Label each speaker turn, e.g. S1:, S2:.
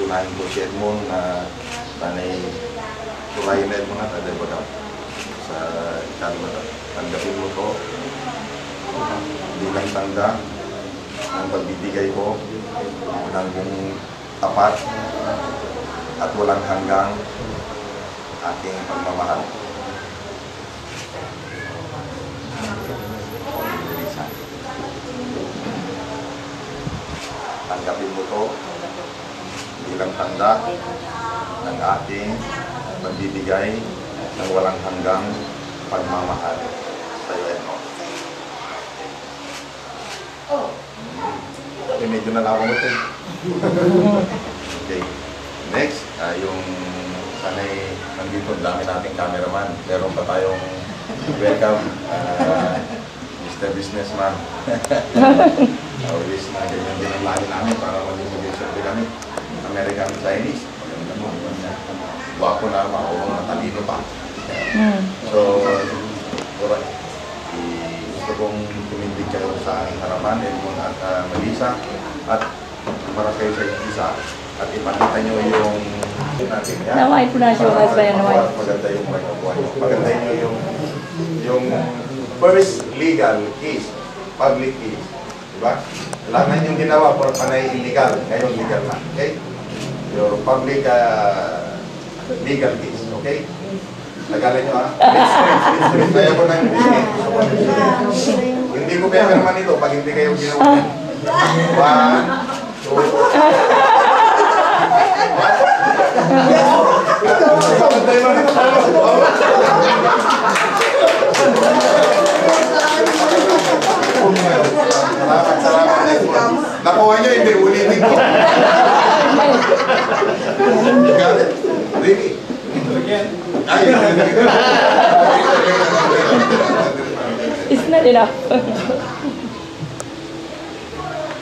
S1: tunahin ko si Edmond na tanay tulayin na Edmond at aday baga sa kalma. Tanggapin mo to bilang tanda ng pagbibigay ko ng tapat at walang hanggang aking pagmamahal. Tanggapin mo to bilang tanda ng ating pagbibigay ng walang hanggang pagmamahal sa iyo, Edmond. Okay, medyo nalawa mo ito. Okay. Next, yung sanay nandito, dami nating cameraman. Meron pa tayong welcome, Mr. Businessman. Always na ganyan din ang lahi namin para mag-introduction din kami. American Chinese. Wapo na, makulong na talino pa. So, gusto kong tumindig kayo sa aking harapan, Edmond at Melissa, at para kayo sa isa, at ipakita nyo yung natin yan.
S2: Naway po na siya, naway.
S1: Maganda yung magkabuhan nyo. Maganda nyo yung first legal case, public case. Diba? Kailangan yung ginawa for panay illegal, ngayon legal na. Okay? Your public legal case. Okay? Tagalin nyo ha. Let's kaya ko na yung hindi ko kaya naman ito pag hindi kayo ginawa. 1, 2. Salamat. Nakuha nyo, hindi ulitin ko. Got it? Ricky?
S2: It's not enough.